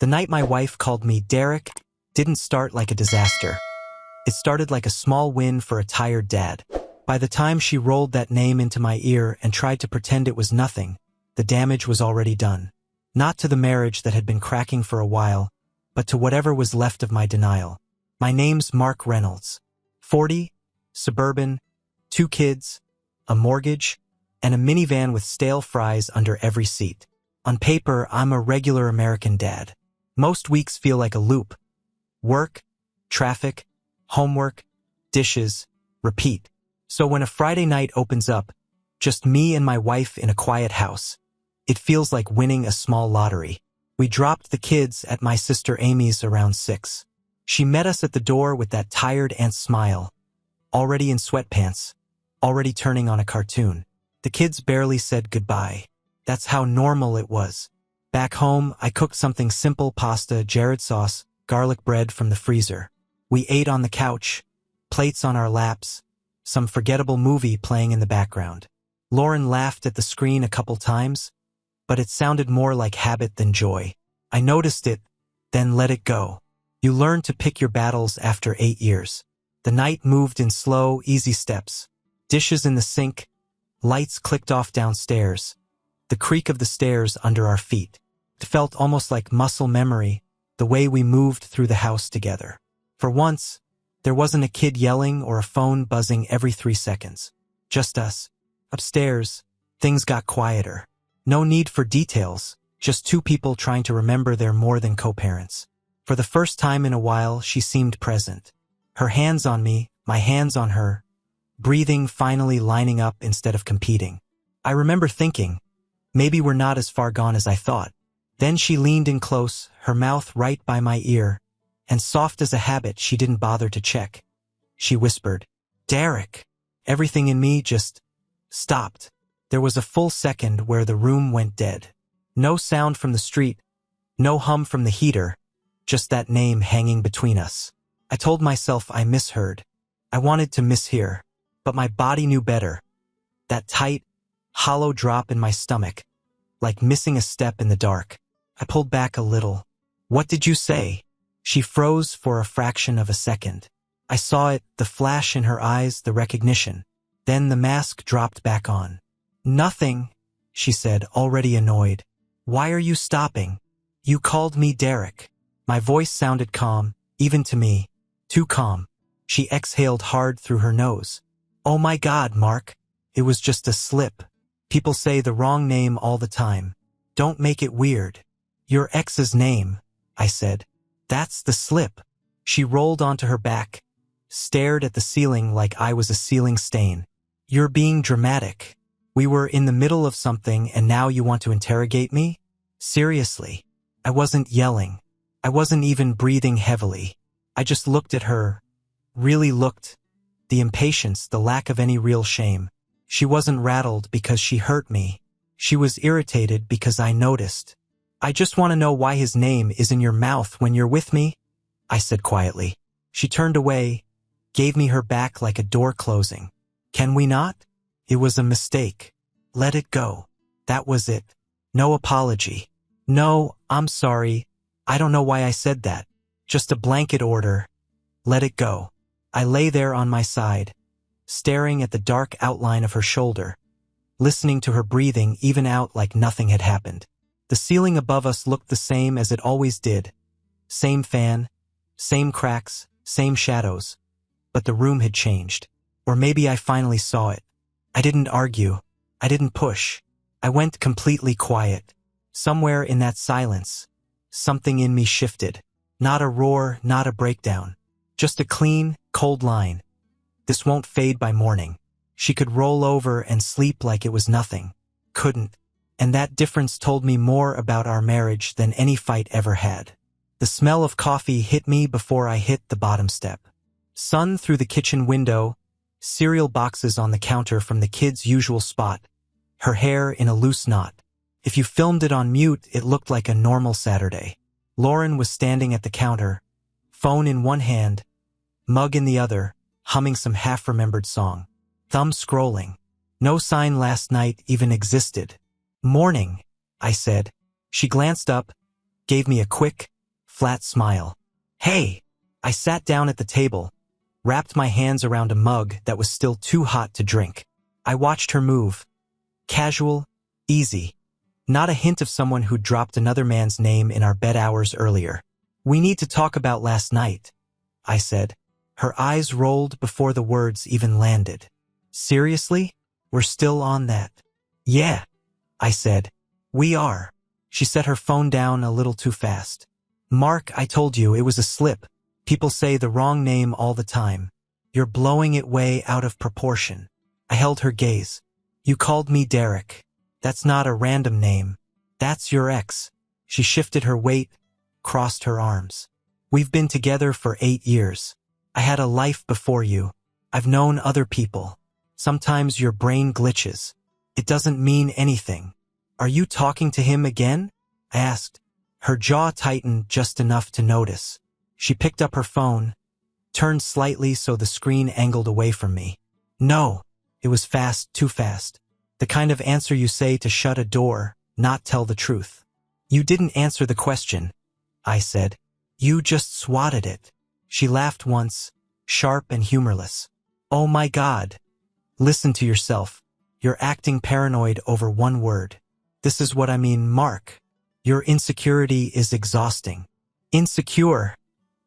The night my wife called me Derek didn't start like a disaster. It started like a small win for a tired dad. By the time she rolled that name into my ear and tried to pretend it was nothing, the damage was already done. Not to the marriage that had been cracking for a while, but to whatever was left of my denial. My name's Mark Reynolds. 40, suburban, 2 kids, a mortgage, and a minivan with stale fries under every seat. On paper, I'm a regular American dad. Most weeks feel like a loop. Work, traffic, homework, dishes, repeat. So when a Friday night opens up, just me and my wife in a quiet house, it feels like winning a small lottery. We dropped the kids at my sister Amy's around 6. She met us at the door with that tired aunt smile, already in sweatpants, already turning on a cartoon. The kids barely said goodbye. That's how normal it was. Back home, I cooked something simple: pasta, Jared sauce, garlic bread from the freezer. We ate on the couch, plates on our laps, some forgettable movie playing in the background. Lauren laughed at the screen a couple times, but it sounded more like habit than joy. I noticed it, then let it go. You learn to pick your battles after 8 years. The night moved in slow, easy steps. Dishes in the sink, lights clicked off downstairs, the creak of the stairs under our feet. It felt almost like muscle memory, the way we moved through the house together. For once, there wasn't a kid yelling or a phone buzzing every 3 seconds. Just us. Upstairs, things got quieter. No need for details, just 2 people trying to remember they're more than co-parents. For the first time in a while, she seemed present. Her hands on me, my hands on her, breathing finally lining up instead of competing. I remember thinking, maybe we're not as far gone as I thought. Then she leaned in close, her mouth right by my ear, and soft as a habit she didn't bother to check. She whispered, "Derek." Everything in me just stopped. There was a full second where the room went dead. No sound from the street, no hum from the heater, just that name hanging between us. I told myself I misheard. I wanted to mishear, but my body knew better. That tight, hollow drop in my stomach, like missing a step in the dark. I pulled back a little. "What did you say?" She froze for a fraction of a second. I saw it, the flash in her eyes, the recognition. Then the mask dropped back on. "Nothing," she said, already annoyed. "Why are you stopping? You called me Derek." My voice sounded calm, even to me. Too calm. She exhaled hard through her nose. "Oh my God, Mark. It was just a slip. People say the wrong name all the time. Don't make it weird." "Your ex's name," I said. "That's the slip." She rolled onto her back, stared at the ceiling like I was a ceiling stain. "You're being dramatic. We were in the middle of something and now you want to interrogate me? Seriously." I wasn't yelling. I wasn't even breathing heavily. I just looked at her. Really looked. The impatience, the lack of any real shame. She wasn't rattled because she hurt me. She was irritated because I noticed. "I just want to know why his name is in your mouth when you're with me," I said quietly. She turned away, gave me her back like a door closing. "Can we not? It was a mistake. Let it go." That was it. No apology. "No, I'm sorry. I don't know why I said that. Just a blanket order. Let it go." I lay there on my side, staring at the dark outline of her shoulder, listening to her breathing even out like nothing had happened. The ceiling above us looked the same as it always did. Same fan, same cracks, same shadows. But the room had changed. Or maybe I finally saw it. I didn't argue. I didn't push. I went completely quiet. Somewhere in that silence, something in me shifted. Not a roar, not a breakdown. Just a clean, cold line. This won't fade by morning. She could roll over and sleep like it was nothing. Couldn't. And that difference told me more about our marriage than any fight ever had. The smell of coffee hit me before I hit the bottom step. Sun through the kitchen window, cereal boxes on the counter from the kids' usual spot, her hair in a loose knot. If you filmed it on mute, it looked like a normal Saturday. Lauren was standing at the counter, phone in one hand, mug in the other, humming some half-remembered song. Thumb scrolling. No sign last night even existed. "Morning," I said. She glanced up, gave me a quick, flat smile. Hey! I sat down at the table, wrapped my hands around a mug that was still too hot to drink. I watched her move. Casual, easy. Not a hint of someone who'd dropped another man's name in our bed hours earlier. We need to talk about last night, I said. Her eyes rolled before the words even landed. Seriously? We're still on that? Yeah, I said. We are. She set her phone down a little too fast. Mark, I told you, it was a slip. People say the wrong name all the time. You're blowing it way out of proportion. I held her gaze. You called me Derek. That's not a random name. That's your ex. She shifted her weight, crossed her arms. We've been together for 8 years. I had a life before you. I've known other people. Sometimes your brain glitches. It doesn't mean anything. Are you talking to him again? I asked. Her jaw tightened just enough to notice. She picked up her phone, turned slightly so the screen angled away from me. No, it was fast, too fast. The kind of answer you say to shut a door, not tell the truth. You didn't answer the question, I said. You just swatted it. She laughed once, sharp and humorless. Oh my God. Listen to yourself. You're acting paranoid over one word. This is what I mean, Mark. Your insecurity is exhausting. Insecure,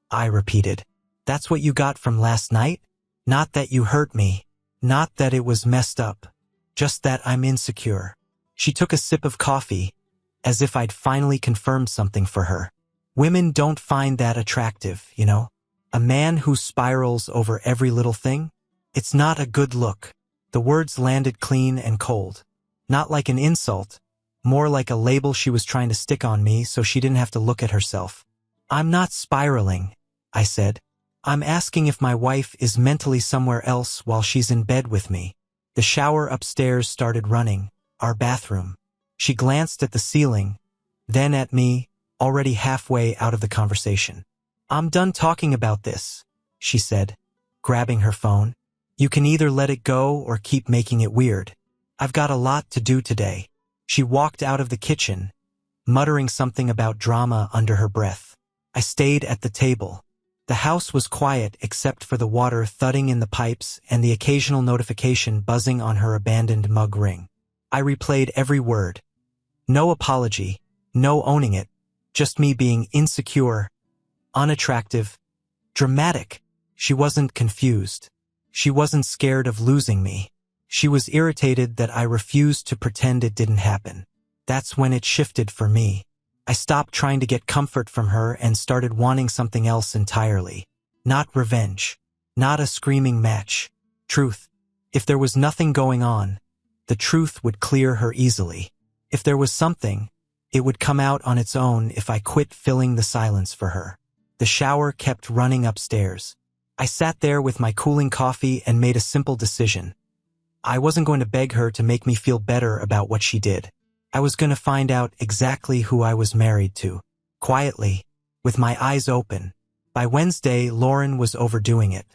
I repeated. That's what you got from last night? Not that you hurt me. Not that it was messed up. Just that I'm insecure. She took a sip of coffee, as if I'd finally confirmed something for her. Women don't find that attractive, you know? A man who spirals over every little thing? It's not a good look. The words landed clean and cold. Not like an insult, more like a label she was trying to stick on me so she didn't have to look at herself. I'm not spiraling, I said. I'm asking if my wife is mentally somewhere else while she's in bed with me. The shower upstairs started running, our bathroom. She glanced at the ceiling, then at me, already halfway out of the conversation. I'm done talking about this, she said, grabbing her phone. You can either let it go or keep making it weird. I've got a lot to do today. She walked out of the kitchen, muttering something about drama under her breath. I stayed at the table. The house was quiet except for the water thudding in the pipes and the occasional notification buzzing on her abandoned mug ring. I replayed every word. No apology, no owning it, just me being insecure, unattractive, dramatic. She wasn't confused. She wasn't scared of losing me. She was irritated that I refused to pretend it didn't happen. That's when it shifted for me. I stopped trying to get comfort from her and started wanting something else entirely. Not revenge. Not a screaming match. Truth. If there was nothing going on, the truth would clear her easily. If there was something, it would come out on its own if I quit filling the silence for her. The shower kept running upstairs. I sat there with my cooling coffee and made a simple decision. I wasn't going to beg her to make me feel better about what she did. I was going to find out exactly who I was married to. Quietly, with my eyes open. By Wednesday, Lauren was overdoing it.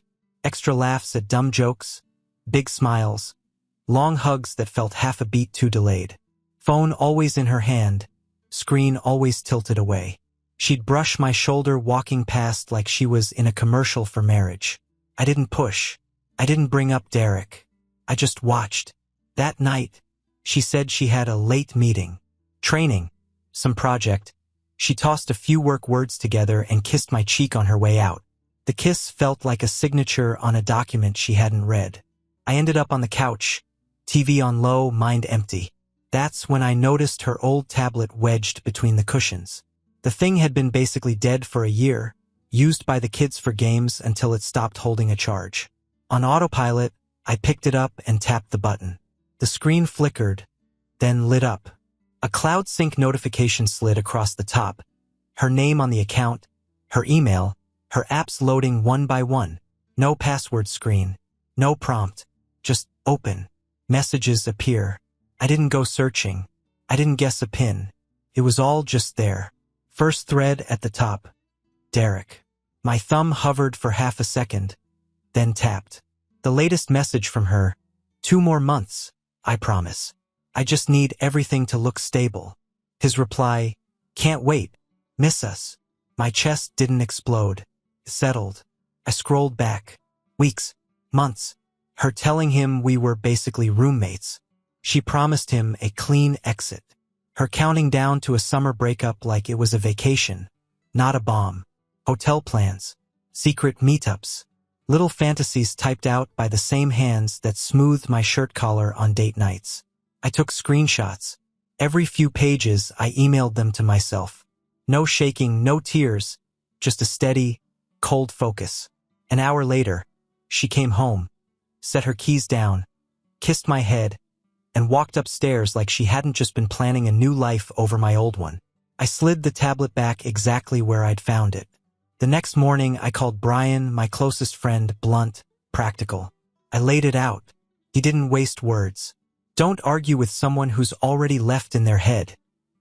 Extra laughs at dumb jokes, big smiles, long hugs that felt half a beat too delayed. Phone always in her hand, screen always tilted away. She'd brush my shoulder walking past like she was in a commercial for marriage. I didn't push. I didn't bring up Derek. I just watched. That night, she said she had a late meeting. Training. Some project. She tossed a few work words together and kissed my cheek on her way out. The kiss felt like a signature on a document she hadn't read. I ended up on the couch, TV on low, mind empty. That's when I noticed her old tablet wedged between the cushions. The thing had been basically dead for a year, used by the kids for games until it stopped holding a charge. On autopilot, I picked it up and tapped the button. The screen flickered, then lit up. A cloud sync notification slid across the top. Her name on the account, her email, her apps loading one by one. No password screen, no prompt, just open. Messages appear. I didn't go searching. I didn't guess a pin. It was all just there. First thread at the top. Derek. My thumb hovered for half a second, then tapped. The latest message from her. 2 more months, I promise. I just need everything to look stable. His reply. Can't wait. Miss us. My chest didn't explode. It settled. I scrolled back. Weeks. Months. Her telling him we were basically roommates. She promised him a clean exit. Her counting down to a summer breakup like it was a vacation, not a bomb. Hotel plans. Secret meetups. Little fantasies typed out by the same hands that smoothed my shirt collar on date nights. I took screenshots. Every few pages, I emailed them to myself. No shaking, no tears, just a steady, cold focus. An hour later, she came home, set her keys down, kissed my head, and walked upstairs like she hadn't just been planning a new life over my old one. I slid the tablet back exactly where I'd found it. The next morning, I called Brian, my closest friend, blunt, practical. I laid it out. He didn't waste words. Don't argue with someone who's already left in their head,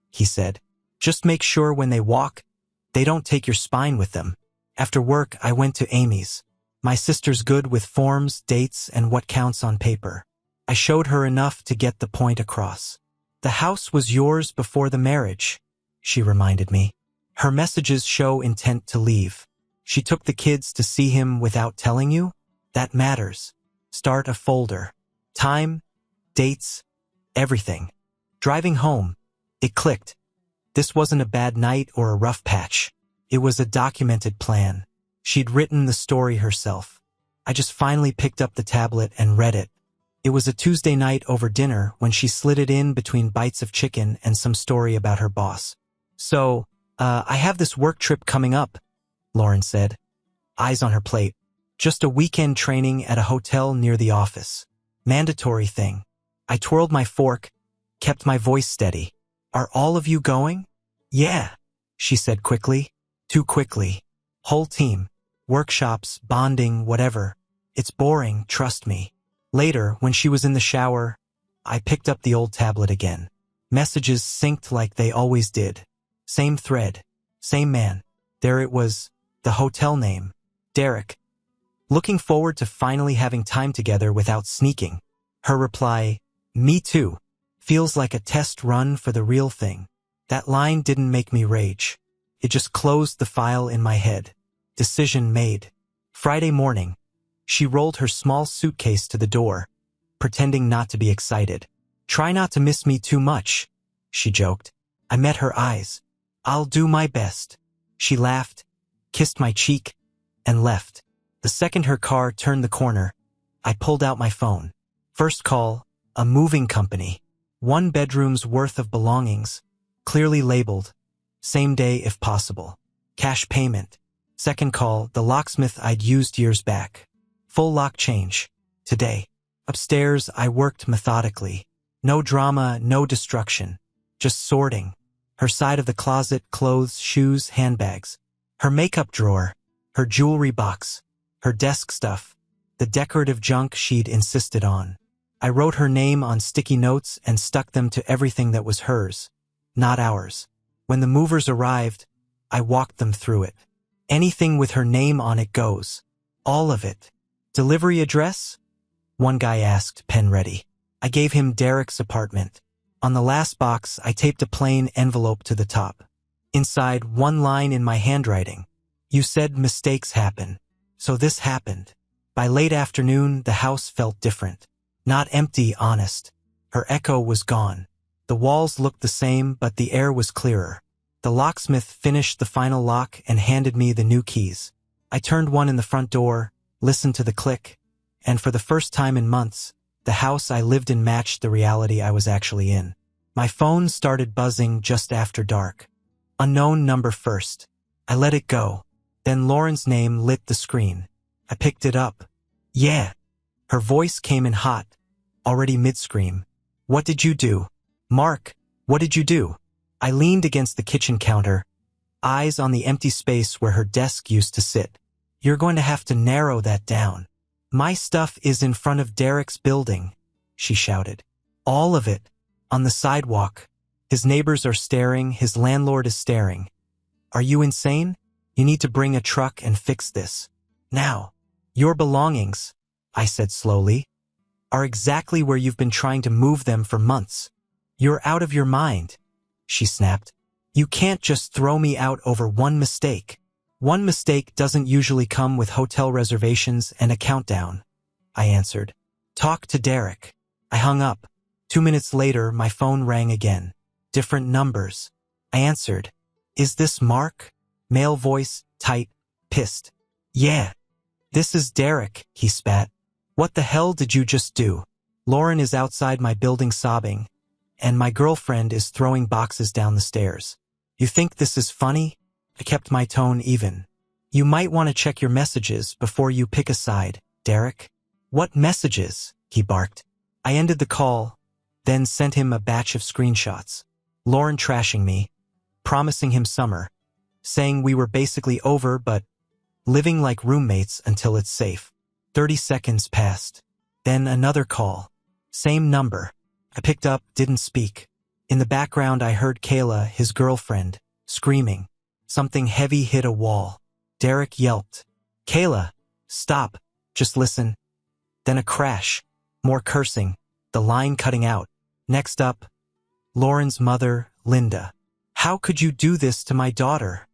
he said. Just make sure when they walk, they don't take your spine with them. After work, I went to Amy's. My sister's good with forms, dates, and what counts on paper. I showed her enough to get the point across. The house was yours before the marriage, she reminded me. Her messages show intent to leave. She took the kids to see him without telling you? That matters. Start a folder. Time, dates, everything. Driving home, it clicked. This wasn't a bad night or a rough patch. It was a documented plan. She'd written the story herself. I just finally picked up the tablet and read it. It was a Tuesday night over dinner when she slid it in between bites of chicken and some story about her boss. So, I have this work trip coming up, Lauren said, eyes on her plate. Just a weekend training at a hotel near the office. Mandatory thing. I twirled my fork, kept my voice steady. Are all of you going? Yeah, she said quickly. Too quickly. Whole team. Workshops, bonding, whatever. It's boring, trust me. Later, when she was in the shower, I picked up the old tablet again. Messages synced like they always did. Same thread. Same man. There it was. The hotel name. Derek. Looking forward to finally having time together without sneaking. Her reply, me too. Feels like a test run for the real thing. That line didn't make me rage. It just closed the file in my head. Decision made. Friday morning. She rolled her small suitcase to the door, pretending not to be excited. Try not to miss me too much, she joked. I met her eyes. I'll do my best. She laughed, kissed my cheek, and left. The second her car turned the corner, I pulled out my phone. First call, a moving company. 1 bedroom's worth of belongings, clearly labeled. Same day if possible. Cash payment. Second call, the locksmith I'd used years back. Full lock change. Today. Upstairs, I worked methodically. No drama, no destruction. Just sorting. Her side of the closet, clothes, shoes, handbags. Her makeup drawer. Her jewelry box. Her desk stuff. The decorative junk she'd insisted on. I wrote her name on sticky notes and stuck them to everything that was hers, not ours. When the movers arrived, I walked them through it. Anything with her name on it goes. All of it. Delivery address? One guy asked, pen ready. I gave him Derek's apartment. On the last box, I taped a plain envelope to the top. Inside, one line in my handwriting. You said mistakes happen. So this happened. By late afternoon, the house felt different. Not empty, honest. Her echo was gone. The walls looked the same, but the air was clearer. The locksmith finished the final lock and handed me the new keys. I turned one in the front door, listened to the click, and for the first time in months, the house I lived in matched the reality I was actually in. My phone started buzzing just after dark. Unknown number first. I let it go. Then Lauren's name lit the screen. I picked it up. Yeah. Her voice came in hot, already mid-scream. What did you do? Mark, what did you do? I leaned against the kitchen counter, eyes on the empty space where her desk used to sit. You're going to have to narrow that down. My stuff is in front of Derek's building, she shouted. All of it. On the sidewalk. His neighbors are staring, his landlord is staring. Are you insane? You need to bring a truck and fix this. Now. Your belongings, I said slowly, are exactly where you've been trying to move them for months. You're out of your mind, she snapped. You can't just throw me out over one mistake. One mistake doesn't usually come with hotel reservations and a countdown, I answered. Talk to Derek. I hung up. 2 minutes later, my phone rang again. Different numbers. I answered. Is this Mark? Male voice, tight, pissed. Yeah. This is Derek, he spat. What the hell did you just do? Lauren is outside my building sobbing, and my girlfriend is throwing boxes down the stairs. You think this is funny? I kept my tone even. You might want to check your messages before you pick a side, Derek. What messages? He barked. I ended the call, then sent him a batch of screenshots. Lauren trashing me, promising him summer, saying we were basically over but living like roommates until it's safe. 30 seconds passed. Then another call. Same number. I picked up, didn't speak. In the background I heard Kayla, his girlfriend, screaming. Something heavy hit a wall. Derek yelped. Kayla, stop, just listen. Then a crash. More cursing. The line cutting out. Next up, Lauren's mother, Linda. How could you do this to my daughter?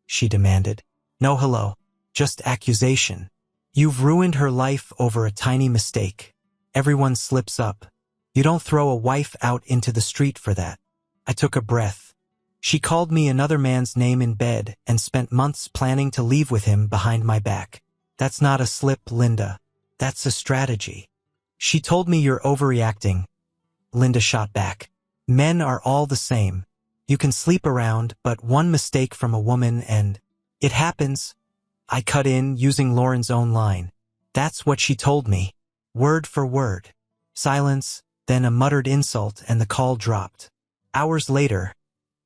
She demanded. No hello, just accusation. You've ruined her life over a tiny mistake. Everyone slips up. You don't throw a wife out into the street for that. I took a breath. She called me another man's name in bed and spent months planning to leave with him behind my back. That's not a slip, Linda. That's a strategy. She told me you're overreacting. Linda shot back. Men are all the same. You can sleep around, but one mistake from a woman and it happens. I cut in using Lauren's own line. That's what she told me. Word for word. Silence, then a muttered insult and the call dropped. Hours later,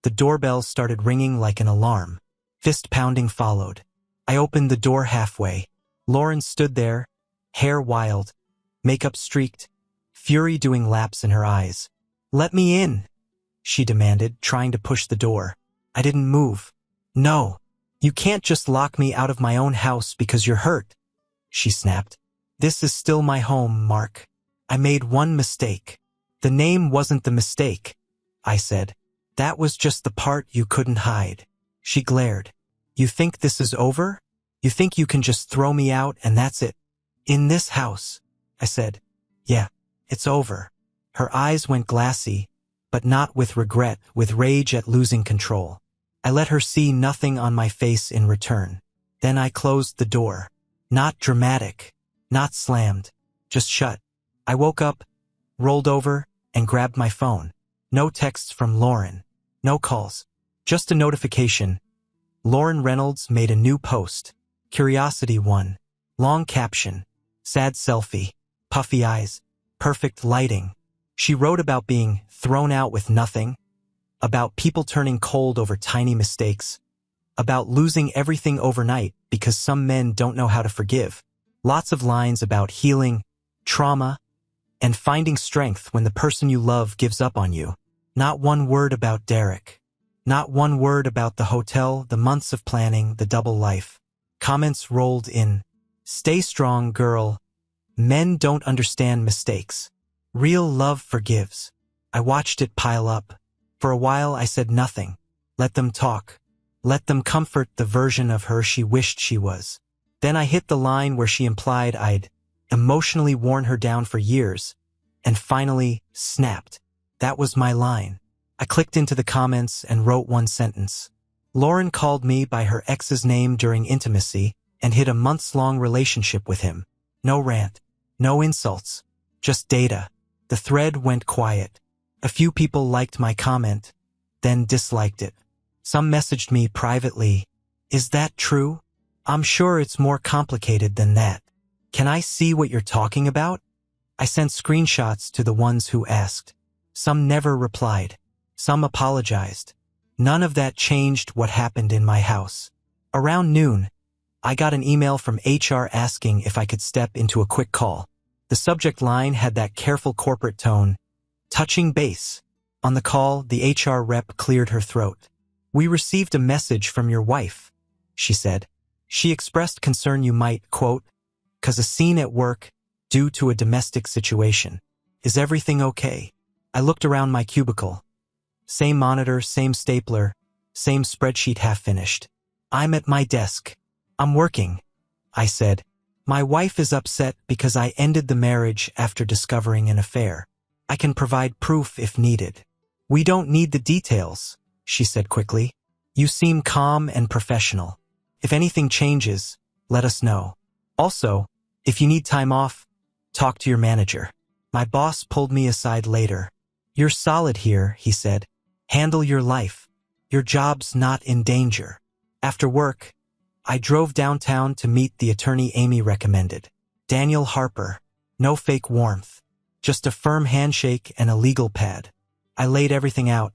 the doorbell started ringing like an alarm. Fist pounding followed. I opened the door halfway. Lauren stood there, hair wild, makeup streaked, fury doing laps in her eyes. Let me in, she demanded, trying to push the door. I didn't move. No, you can't just lock me out of my own house because you're hurt, she snapped. This is still my home, Mark. I made one mistake. The name wasn't the mistake, I said. That was just the part you couldn't hide. She glared. You think this is over? You think you can just throw me out and that's it? In this house, I said. Yeah, it's over. Her eyes went glassy, but not with regret, with rage at losing control. I let her see nothing on my face in return. Then I closed the door. Not dramatic, not slammed, just shut. I woke up, rolled over, and grabbed my phone. No texts from Lauren. No calls. Just a notification. Lauren Reynolds made a new post. Curiosity 1. Long caption. Sad selfie. Puffy eyes. Perfect lighting. She wrote about being thrown out with nothing, about people turning cold over tiny mistakes, about losing everything overnight because some men don't know how to forgive. Lots of lines about healing, trauma, and finding strength when the person you love gives up on you. Not one word about Derek. Not one word about the hotel, the months of planning, the double life. Comments rolled in. Stay strong, girl. Men don't understand mistakes. Real love forgives. I watched it pile up. For a while I said nothing. Let them talk. Let them comfort the version of her she wished she was. Then I hit the line where she implied I'd emotionally worn her down for years, and finally snapped. That was my line. I clicked into the comments and wrote one sentence. Lauren called me by her ex's name during intimacy and hid a months-long relationship with him. No rant. No insults. Just data. The thread went quiet. A few people liked my comment, then disliked it. Some messaged me privately. Is that true? I'm sure it's more complicated than that. Can I see what you're talking about? I sent screenshots to the ones who asked. Some never replied. Some apologized. None of that changed what happened in my house. Around noon, I got an email from HR asking if I could step into a quick call. The subject line had that careful corporate tone. Touching base. On the call, the HR rep cleared her throat. We received a message from your wife, she said. She expressed concern you might, quote, cause a scene at work due to a domestic situation. Is everything okay? I looked around my cubicle. Same monitor, same stapler, Same spreadsheet half finished. I'm at my desk. I'm working, I said. My wife is upset because I ended the marriage after discovering an affair. I can provide proof if needed. We don't need the details, she said quickly. You seem calm and professional. If anything changes, let us know. Also, if you need time off, talk to your manager. My boss pulled me aside later. You're solid here, he said. Handle your life. Your job's not in danger. After work, I drove downtown to meet the attorney Amy recommended. Daniel Harper. No fake warmth. Just a firm handshake and a legal pad. I laid everything out.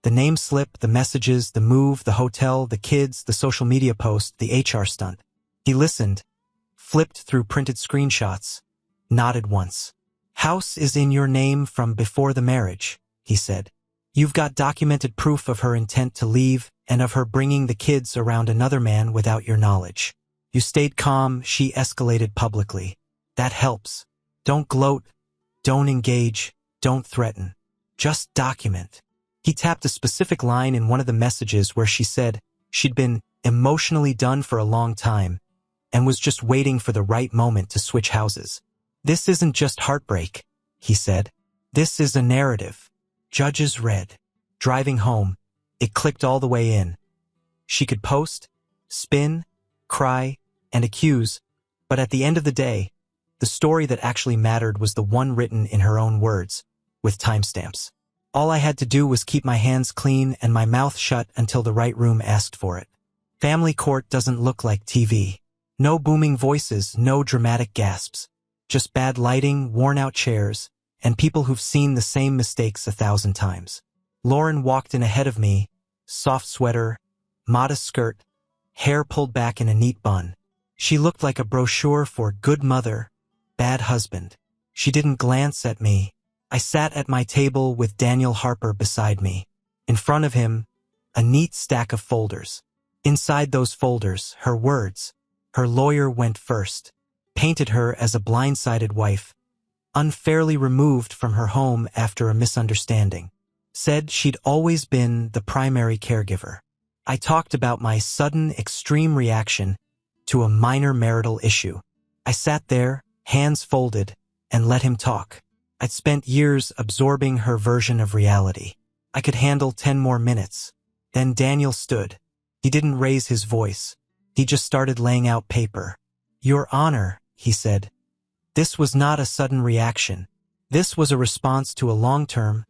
The name slip, the messages, the move, the hotel, the kids, the social media post, the HR stunt. He listened, flipped through printed screenshots, nodded once. House is in your name from before the marriage, he said. You've got documented proof of her intent to leave and of her bringing the kids around another man without your knowledge. You stayed calm, she escalated publicly. That helps. Don't gloat, don't engage, don't threaten. Just document. He tapped a specific line in one of the messages where she said she'd been emotionally done for a long time and was just waiting for the right moment to switch houses. This isn't just heartbreak, he said. This is a narrative. Judges read. Driving home, it clicked all the way in. She could post, spin, cry, and accuse, but at the end of the day, the story that actually mattered was the one written in her own words, with timestamps. All I had to do was keep my hands clean and my mouth shut until the right room asked for it. Family court doesn't look like TV. No booming voices, no dramatic gasps. Just bad lighting, worn-out chairs, and people who've seen the same mistakes 1,000 times. Lauren walked in ahead of me, soft sweater, modest skirt, hair pulled back in a neat bun. She looked like a brochure for good mother, bad husband. She didn't glance at me. I sat at my table with Daniel Harper beside me. In front of him, a neat stack of folders. Inside those folders, her words. Her lawyer went first, painted her as a blindsided wife, unfairly removed from her home after a misunderstanding. Said she'd always been the primary caregiver. I talked about my sudden, extreme reaction to a minor marital issue. I sat there, hands folded, and let him talk. I'd spent years absorbing her version of reality. I could handle 10 more minutes. Then Daniel stood. He didn't raise his voice. He just started laying out paper. Your Honor, he said. This was not a sudden reaction. This was a response to a long-term,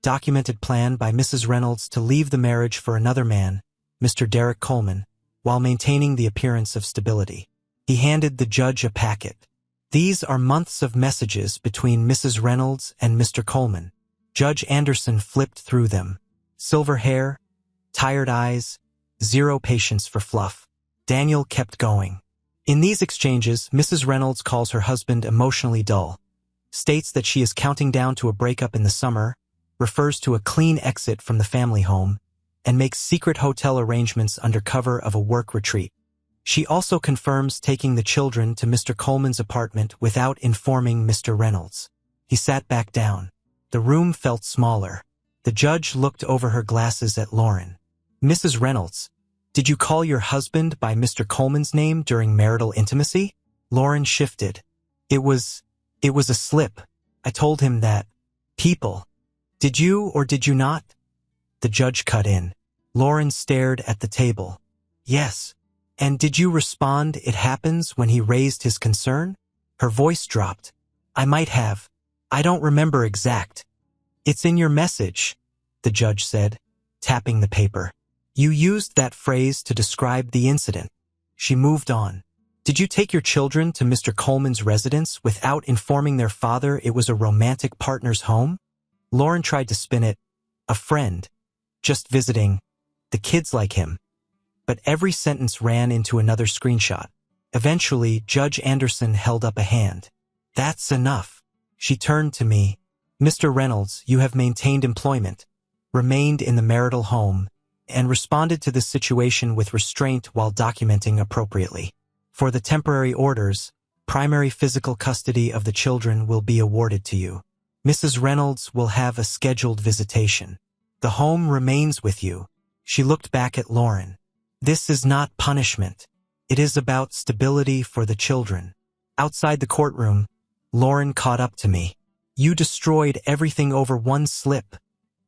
documented plan by Mrs. Reynolds to leave the marriage for another man, Mr. Derek Coleman, while maintaining the appearance of stability. He handed the judge a packet. These are months of messages between Mrs. Reynolds and Mr. Coleman. Judge Anderson flipped through them. Silver hair, tired eyes, zero patience for fluff. Daniel kept going. In these exchanges, Mrs. Reynolds calls her husband emotionally dull, states that she is counting down to a breakup in the summer, refers to a clean exit from the family home, and makes secret hotel arrangements under cover of a work retreat. She also confirms taking the children to Mr. Coleman's apartment without informing Mr. Reynolds. He sat back down. The room felt smaller. The judge looked over her glasses at Lauren. Mrs. Reynolds, did you call your husband by Mr. Coleman's name during marital intimacy? Lauren shifted. It was a slip. I told him that. People. Did you or did you not? The judge cut in. Lauren stared at the table. Yes. And did you respond, it happens, when he raised his concern? Her voice dropped. I might have. I don't remember exact. It's in your message, the judge said, tapping the paper. You used that phrase to describe the incident. She moved on. Did you take your children to Mr. Coleman's residence without informing their father it was a romantic partner's home? Lauren tried to spin it. A friend. Just visiting. The kids like him. But every sentence ran into another screenshot. Eventually, Judge Anderson held up a hand. That's enough. She turned to me. Mr. Reynolds, you have maintained employment, remained in the marital home, and responded to this situation with restraint while documenting appropriately. For the temporary orders, primary physical custody of the children will be awarded to you. Mrs. Reynolds will have a scheduled visitation. The home remains with you. She looked back at Lauren. This is not punishment. It is about stability for the children. Outside the courtroom, Lauren caught up to me. You destroyed everything over one slip,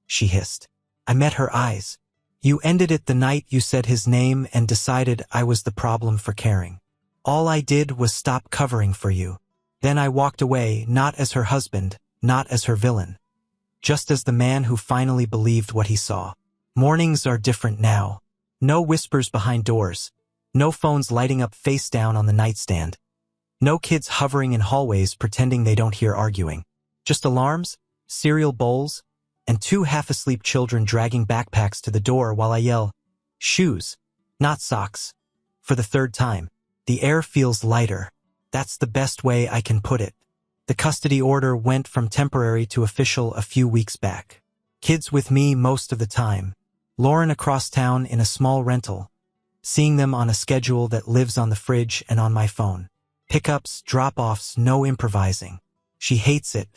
she hissed. I met her eyes. You ended it the night you said his name and decided I was the problem for caring. All I did was stop covering for you. Then I walked away, not as her husband, not as her villain. Just as the man who finally believed what he saw. Mornings are different now. No whispers behind doors. No phones lighting up face down on the nightstand. No kids hovering in hallways pretending they don't hear arguing. Just alarms, cereal bowls, and two half-asleep children dragging backpacks to the door while I yell, shoes, not socks. For the third time, the air feels lighter. That's the best way I can put it. The custody order went from temporary to official a few weeks back. Kids with me most of the time. Lauren across town in a small rental. Seeing them on a schedule that lives on the fridge and on my phone. Pickups, drop-offs, no improvising. She hates it,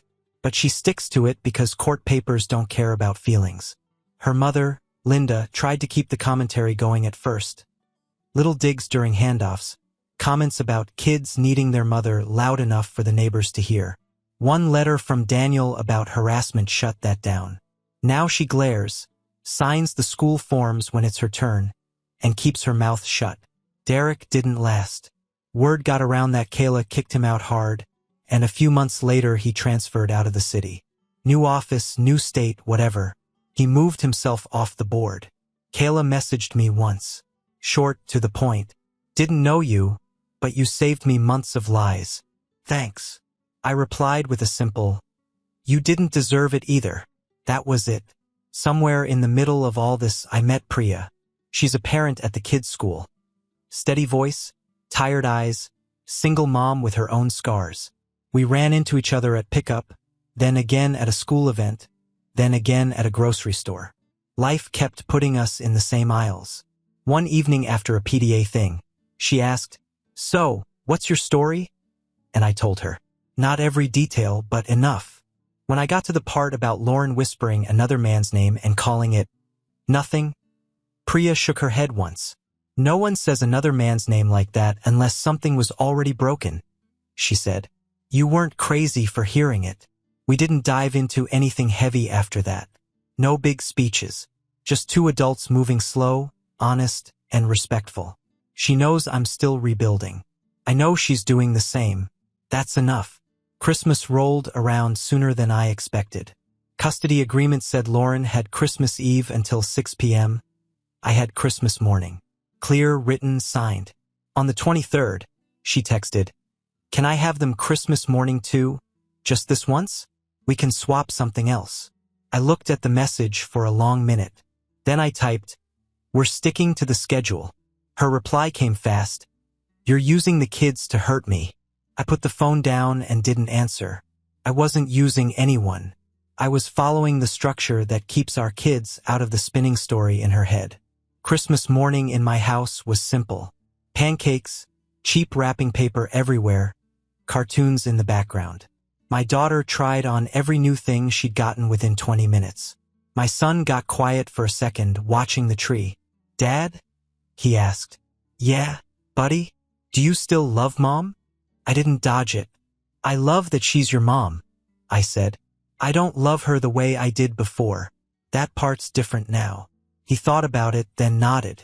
but she sticks to it because court papers don't care about feelings. Her mother, Linda, tried to keep the commentary going at first. Little digs during handoffs, comments about kids needing their mother loud enough for the neighbors to hear. One letter from Daniel about harassment shut that down. Now she glares, signs the school forms when it's her turn, and keeps her mouth shut. Derek didn't last. Word got around that Kayla kicked him out hard, and a few months later he transferred out of the city. New office, new state, whatever. He moved himself off the board. Kayla messaged me once. Short, to the point. Didn't know you, but you saved me months of lies. Thanks. I replied with a simple, you didn't deserve it either. That was it. Somewhere in the middle of all this I met Priya. She's a parent at the kids' school. Steady voice, tired eyes, single mom with her own scars. We ran into each other at pickup, then again at a school event, then again at a grocery store. Life kept putting us in the same aisles. One evening after a PDA thing, she asked, so, what's your story? And I told her. Not every detail, but enough. When I got to the part about Lauren whispering another man's name and calling it nothing, Priya shook her head once. No one says another man's name like that unless something was already broken, she said. You weren't crazy for hearing it. We didn't dive into anything heavy after that. No big speeches. Just two adults moving slow, honest, and respectful. She knows I'm still rebuilding. I know she's doing the same. That's enough. Christmas rolled around sooner than I expected. Custody agreement said Lauren had Christmas Eve until 6 p.m. I had Christmas morning. Clear, written, signed. On the 23rd, she texted, can I have them Christmas morning too? Just this once? We can swap something else. I looked at the message for a long minute. Then I typed, we're sticking to the schedule. Her reply came fast. You're using the kids to hurt me. I put the phone down and didn't answer. I wasn't using anyone. I was following the structure that keeps our kids out of the spinning story in her head. Christmas morning in my house was simple. Pancakes, cheap wrapping paper everywhere, cartoons in the background. My daughter tried on every new thing she'd gotten within 20 minutes. My son got quiet for a second, watching the tree. Dad? He asked. Yeah, buddy? Do you still love Mom? I didn't dodge it. I love that she's your mom, I said. I don't love her the way I did before. That part's different now. He thought about it, then nodded.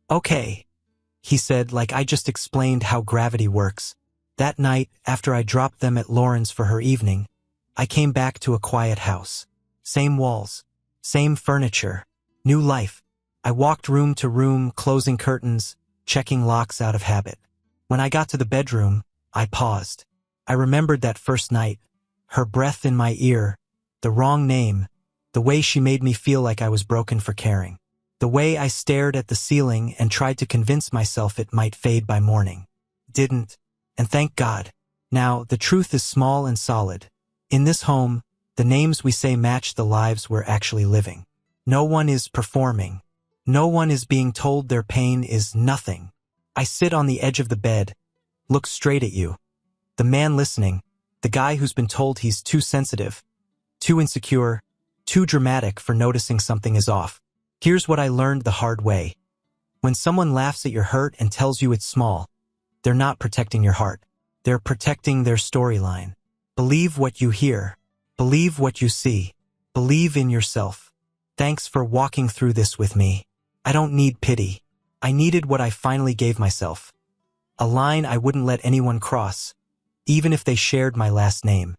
Okay, he said, like I just explained how gravity works. That night, after I dropped them at Lauren's for her evening, I came back to a quiet house. Same walls, same furniture, new life. I walked room to room, closing curtains, checking locks out of habit. When I got to the bedroom, I paused. I remembered that first night, her breath in my ear, the wrong name, the way she made me feel like I was broken for caring. The way I stared at the ceiling and tried to convince myself it might fade by morning. Didn't. And thank God. Now, the truth is small and solid. In this home, the names we say match the lives we're actually living. No one is performing. No one is being told their pain is nothing. I sit on the edge of the bed, look straight at you. The man listening, the guy who's been told he's too sensitive, too insecure, too dramatic for noticing something is off. Here's what I learned the hard way. When someone laughs at your hurt and tells you it's small, they're not protecting your heart. They're protecting their storyline. Believe what you hear. Believe what you see. Believe in yourself. Thanks for walking through this with me. I don't need pity. I needed what I finally gave myself. A line I wouldn't let anyone cross, even if they shared my last name.